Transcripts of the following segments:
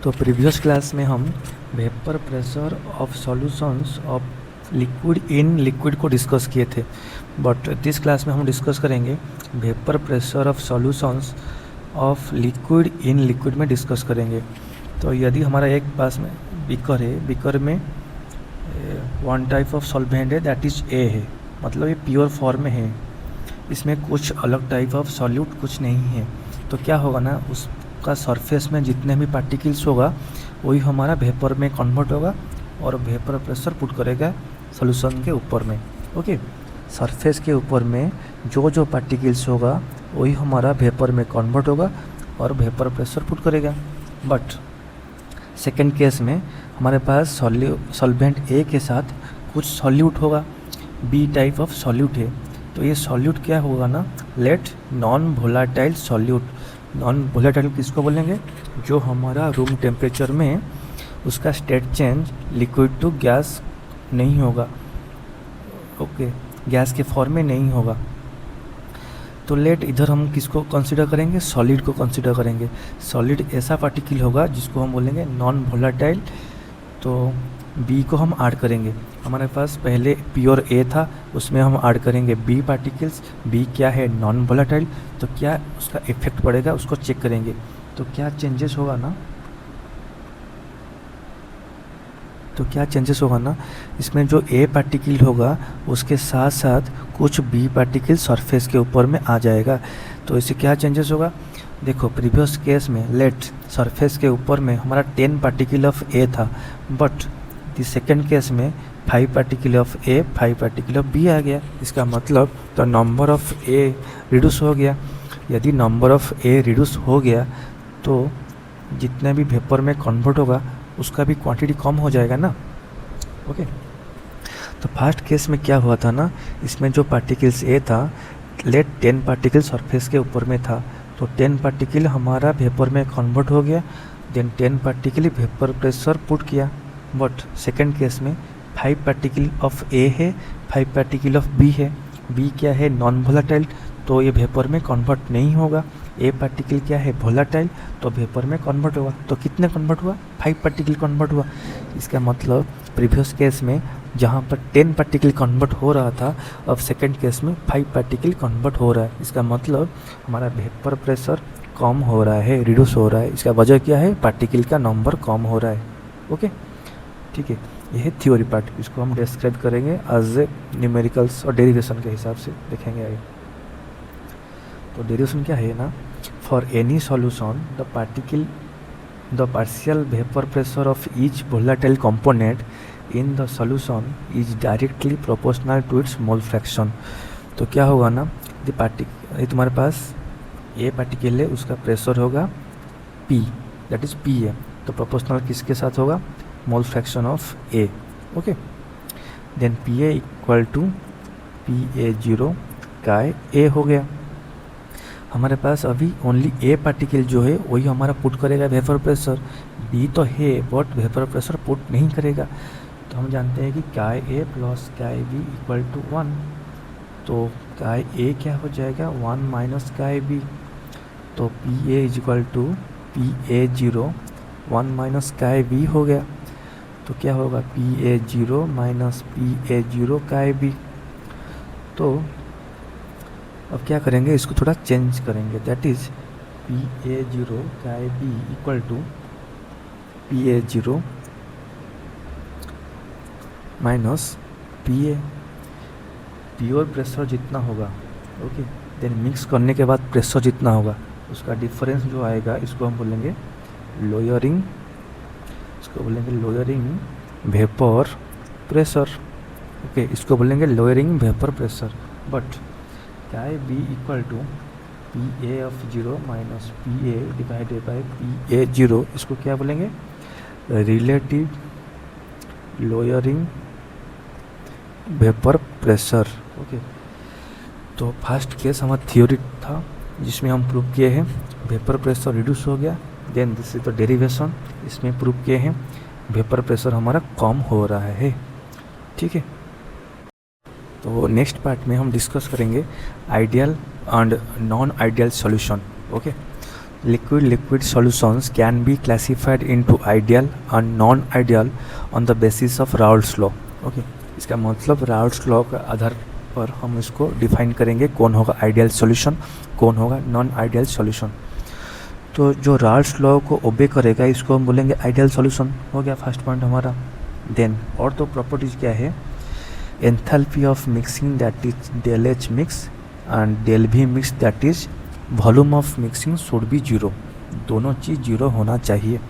तो previous class में हम vapour pressure of solutions of liquid in liquid को डिस्कस किए थे, बट दिस क्लास में हम डिस्कस करेंगे vapour pressure of solutions of liquid in liquid में डिस्कस करेंगे। तो यदि हमारा एक पास में बीकर है, बीकर में वन टाइप ऑफ सॉल्वेंट है दैट इज ए है, मतलब ये प्योर फॉर्म में है, इसमें कुछ अलग टाइप ऑफ सॉल्यूट कुछ नहीं है। तो क्या होगा ना, उसका सरफेस में जितने भी पार्टिकल्स होगा वही हमारा वेपर में कन्वर्ट होगा और वेपर प्रेशर पुट करेगा सॉल्यूशन के ऊपर में। ओके, सरफेस के ऊपर में जो जो पार्टिकल्स होगा वही हमारा वेपर में कन्वर्ट होगा और वेपर प्रेशर पुट करेगा। बट सेकेंड केस में हमारे पास सॉल्वेंट ए के साथ कुछ सॉल्यूट होगा, बी टाइप ऑफ सॉल्यूट है। तो ये सॉल्यूट क्या होगा ना, let non volatile solute. Non volatile किसको बोलेंगे? जो हमारा रूम टेम्परेचर में उसका state change liquid to gas नहीं होगा, ओके, गैस के फॉर्म में नहीं होगा। तो लेट इधर हम किसको कंसीडर करेंगे? सॉलिड को कंसीडर करेंगे। सॉलिड ऐसा पार्टिकल होगा जिसको हम बोलेंगे नॉन वोलेटाइल। तो बी को हम ऐड करेंगे, हमारे पास पहले प्योर ए था उसमें हम ऐड करेंगे बी पार्टिकल्स। बी क्या है? Non volatile. तो क्या उसका इफेक्ट पड़ेगा उसको चेक करेंगे। तो क्या चेंजेस होगा ना, इसमें जो ए पार्टिकल होगा उसके साथ साथ कुछ बी पार्टिकल सरफेस के ऊपर में आ जाएगा। तो इससे क्या चेंजेस होगा? देखो, प्रीवियस केस में लेट सरफेस के ऊपर में हमारा 10 पार्टिकल ऑफ ए था, बट द सेकेंड केस में 5 particle of A 5 particle of B आ गया। इसका मतलब तो नंबर ऑफ ए रिड्यूस हो गया। यदि नंबर ऑफ ए रिड्यूस हो गया तो जितने भी वेपर में कन्वर्ट होगा उसका भी क्वांटिटी कम हो जाएगा ना। ओके, तो फर्स्ट केस में क्या हुआ था ना, इसमें जो पार्टिकल्स ए था, लेट 10 पार्टिकल सरफेस के ऊपर में था, तो 10 पार्टिकल हमारा वेपर में कन्वर्ट हो गया, then 10 particle vapour pressure put किया। बट सेकेंड केस में 5 पार्टिकल ऑफ ए है 5 पार्टिकल ऑफ बी है। बी क्या है? नॉन वोलेटाइल, तो ये वेपर में कन्वर्ट नहीं होगा। ए पार्टिकल क्या है? वोलेटाइल, तो वेपर में कन्वर्ट होगा। तो कितने कन्वर्ट हुआ? 5 पार्टिकल कन्वर्ट हुआ। इसका मतलब प्रीवियस केस में जहाँ पर 10 पार्टिकल कन्वर्ट हो रहा था, अब सेकेंड केस में 5 पार्टिकल कन्वर्ट हो रहा है। इसका मतलब हमारा वेपर प्रेशर कम हो रहा है, रिड्यूस हो रहा है। इसका वजह क्या है? पार्टिकल का नंबर कम हो रहा है। ओके, ठीक है, यह है थ्योरी पार्ट। इसको हम डिस्क्राइब करेंगे एज ए न्यूमेरिकल्स और डेरिवेशन के हिसाब से देखेंगे आगे। तो डेरिवेशन क्या है ना, for any solution the partial vapour pressure of each volatile component in the solution is directly proportional to its mole fraction. तो क्या होगा ना, ये तुम्हारे पास ए पार्टिकल है, उसका प्रेशर होगा P, दैट इज P है, तो प्रोपोर्शनल किसके साथ होगा? Mole fraction of A. Okay, then PA equal to PA0 का ए हो गया। हमारे पास अभी ओनली ए पार्टिकल जो है वही हमारा पुट करेगा वेपर प्रेशर। बी तो है बट वेपर प्रेशर पुट नहीं करेगा। तो हम जानते हैं कि काय ए प्लस काय बी इक्वल टू 1। तो काय ए क्या हो जाएगा? 1 माइनस काय बी। तो P A is equal to PA0 1 minus chi B हो गया। तो क्या होगा? PA0 minus PA0 chi B. तो अब क्या करेंगे, इसको थोड़ा चेंज करेंगे, that is PA0 chi B equal to PA0 minus PA। Pure pressure जितना होगा, ओके, देन मिक्स करने के बाद प्रेशर जितना होगा उसका डिफरेंस जो आएगा इसको हम बोलेंगे लोअरिंग, वेपर प्रेशर। ओके, इसको बोलेंगे lowering vapour pressure. But chi B equal to PA of 0 minus PA divided by PA0, इसको क्या बोलेंगे? Relative lowering vapour pressure. Okay, तो फर्स्ट केस हमारा थ्योरी था जिसमें हम प्रूव किए हैं वेपर प्रेशर रिड्यूस हो गया। Then this is the derivation, इसमें प्रूव किए हैं वेपर प्रेशर हमारा कम हो रहा है। ठीक है, तो नेक्स्ट पार्ट में हम डिस्कस करेंगे ideal and non ideal solution. Okay, liquid solutions can be classified into ideal and non-ideal on the basis of Raoult's law. Okay, इसका मतलब राउल्ट्स लॉ के आधार पर हम इसको डिफाइन करेंगे कौन होगा आइडियल सॉल्यूशन, कौन होगा नॉन आइडियल सॉल्यूशन। तो जो राउल्ट्स लॉ को ओबे करेगा इसको हम बोलेंगे आइडियल सॉल्यूशन। हो गया फर्स्ट पॉइंट हमारा। देन और तो प्रॉपर्टीज क्या है, enthalpy of mixing that is del H mix and del V mix that is volume of mixing should be zero. दोनों चीज़ जीरो होना चाहिए।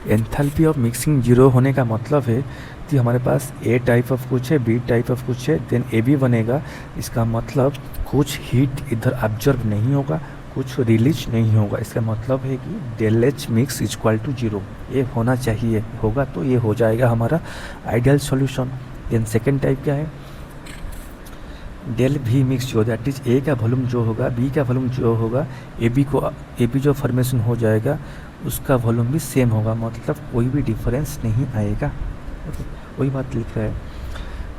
एंथैल्पी ऑफ मिक्सिंग जीरो होने का मतलब है कि हमारे पास ए टाइप ऑफ कुछ है, बी टाइप ऑफ कुछ है, देन ए बी बनेगा। इसका मतलब कुछ हीट इधर ऑब्जर्व नहीं होगा, कुछ रिलीज नहीं होगा। इसका मतलब है कि del H mix is equal to zero, ये होना चाहिए। होगा तो ये हो जाएगा हमारा ideal solution. Then second type क्या है, डेल भी मिक्स जो दैट इज ए का वॉल्यूम जो होगा, बी का वॉल्यूम जो होगा, ए बी जो फॉर्मेशन हो जाएगा उसका वॉल्यूम भी सेम होगा, मतलब कोई भी डिफरेंस नहीं आएगा। ओके, वही बात लिख रहा है,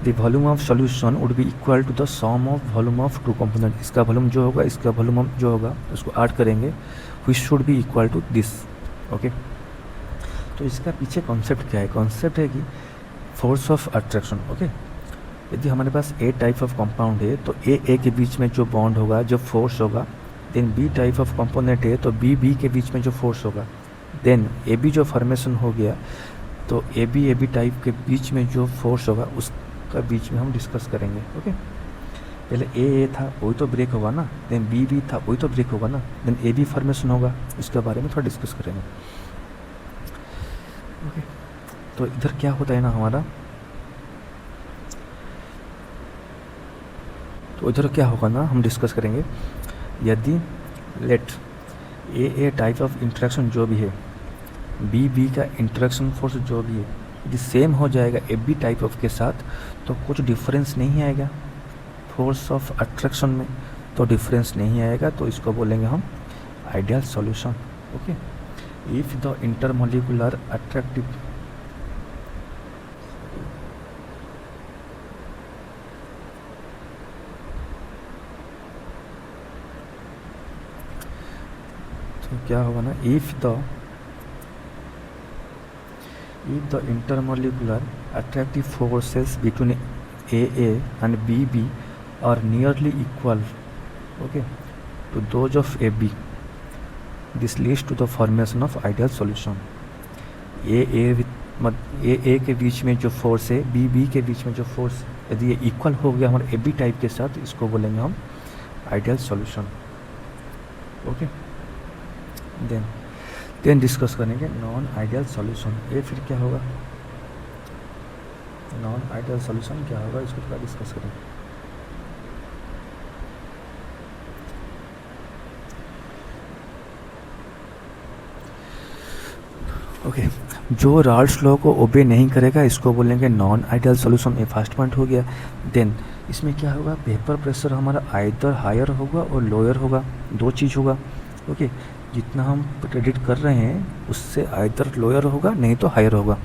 the volume of solution would be equal to the sum of volume of two component. इसका वॉल्यूम जो होगा, इसका वॉल्यूम जो होगा उसको ऐड करेंगे, which should be equal to this. Okay, तो इसका पीछे कॉन्सेप्ट क्या है, कॉन्सेप्ट है कि फोर्स ऑफ अट्रैक्शन। ओके, यदि हमारे पास ए टाइप ऑफ कंपाउंड है तो ए के बीच में जो बॉन्ड होगा, जो फोर्स होगा, then B type of component है तो बी के बीच में जो फोर्स होगा, देन ए बी जो फॉर्मेशन हो गया तो ए बी टाइप के बीच में जो फोर्स होगा उसका बीच में हम डिस्कस करेंगे। ओके, पहले ए था वही तो ब्रेक होगा ना, देन बी था वही तो ब्रेक होगा ना, देन ए बी फॉर्मेशन होगा, इसके बारे में थोड़ा डिस्कस करेंगे। ओके, तो इधर क्या होता है ना हमारा, तो इधर क्या होगा ना हम डिस्कस करेंगे। यदि let A type of interaction जो भी है, बी का इंटरेक्शन फोर्स जो भी है, यदि सेम हो जाएगा ए बी टाइप ऑफ के साथ तो कुछ डिफरेंस नहीं आएगा फोर्स ऑफ अट्रैक्शन में, तो डिफरेंस नहीं आएगा, तो इसको बोलेंगे हम ideal solution. Okay, if the intermolecular attractive तो क्या होगा ना, if the intermolecular attractive forces between AA and BB are nearly equal, okay, to those of AB, this leads to the formation of ideal solution. AA के बीच में जो force है, BB के बीच में जो फोर्स, यदि ये इक्वल हो गया हमारे AB टाइप के साथ, इसको बोलेंगे हम ideal solution. Okay, then discuss करेंगे नॉन आइडियल सॉल्यूशन। ये फिर क्या होगा, नॉन आइडियल सॉल्यूशन क्या होगा, इसको थोड़ा डिस्कस करेंगे। ओके, जो राल्स लॉ को ओबे नहीं करेगा इसको बोलेंगे नॉन आइडियल सॉल्यूशन। ये फर्स्ट पॉइंट हो गया। देन इसमें क्या होगा, वेपर प्रेशर हमारा आइदर हायर होगा और लोअर होगा, दो चीज़ होगा। ओके, जितना हम प्रेडिक्ट कर रहे हैं उससे आइदर लोअर होगा नहीं तो हायर होगा।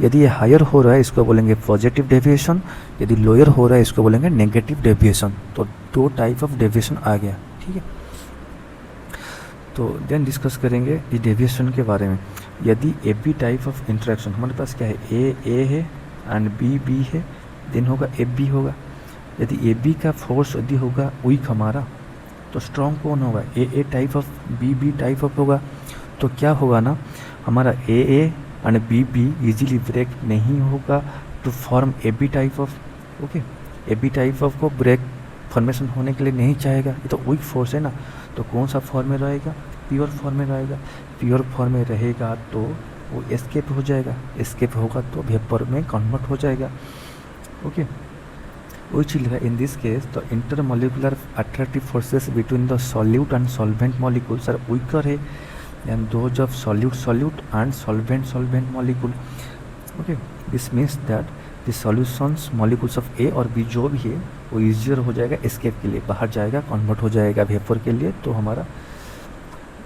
यदि ये हायर हो रहा है इसको बोलेंगे पॉजिटिव डेविएशन, यदि लोअर हो रहा है इसको बोलेंगे नेगेटिव डेविएशन। तो दो टाइप ऑफ डेविएशन आ गया, ठीक है। तो देन डिस्कस करेंगे इस डेविएशन के बारे में। यदि A B type of interaction हमारे पास क्या है, ए है एंड बी है, देन होगा ए बी होगा। यदि ए बी का फोर्स यदि होगा वीक हमारा, तो स्ट्रॉन्ग कौन होगा, A type of B type of होगा। तो क्या होगा ना, हमारा A and B easily break नहीं होगा to form A B type of. Okay, A B type of को ब्रेक फॉर्मेशन होने के लिए नहीं चाहेगा, ये तो वीक फोर्स है ना। तो कौन सा फॉर्म में रहेगा, प्योर फॉर्म में रहेगा। प्योर फॉर्म में रहेगा तो वो एस्केप हो जाएगा, एस्केप होगा तो वेपर में कन्वर्ट हो जाएगा। Okay, which will in this case the intermolecular attractive forces between the solute and solvent molecules are weaker है than those of solute and solvent molecule. Okay, this means that the solutions molecules of A और B जो भी है वो easier हो जाएगा escape के लिए, बाहर जाएगा, convert हो जाएगा वेपर के लिए, तो हमारा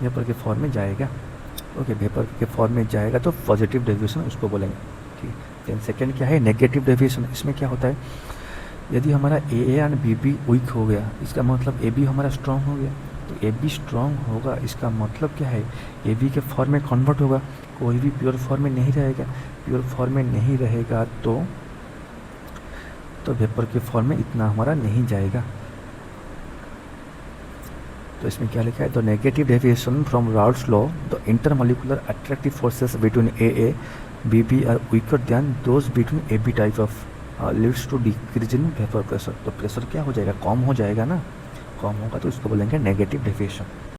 वेपर के फॉर्म में जाएगा। ओके, वेपर के फॉर्म में जाएगा तो पॉजिटिव डेविएशन उसको बोलेंगे, ठीक है। देन सेकेंड क्या है, नेगेटिव डेविएशन। इसमें क्या होता है, यदि हमारा ए एंड बी वीक हो गया, इसका मतलब ए बी हमारा स्ट्रॉन्ग हो गया, तो तो ए बी स्ट्रॉन्ग होगा, इसका मतलब क्या है, ए बी के फॉर्म में कन्वर्ट होगा, कोई भी प्योर फॉर्म में नहीं रहेगा। प्योर फॉर्म में नहीं रहेगा तो वेपर के फॉर्म में इतना हमारा नहीं जाएगा। तो इसमें क्या लिखा है, the negative deviation from Raoult's law, the intermolecular attractive forces between A B B are weaker than those between A B type of leads to decrease in vapour pressure. तो प्रेशर क्या हो जाएगा, कम हो जाएगा ना, कम होगा तो इसको बोलेंगे नेगेटिव डेविएशन।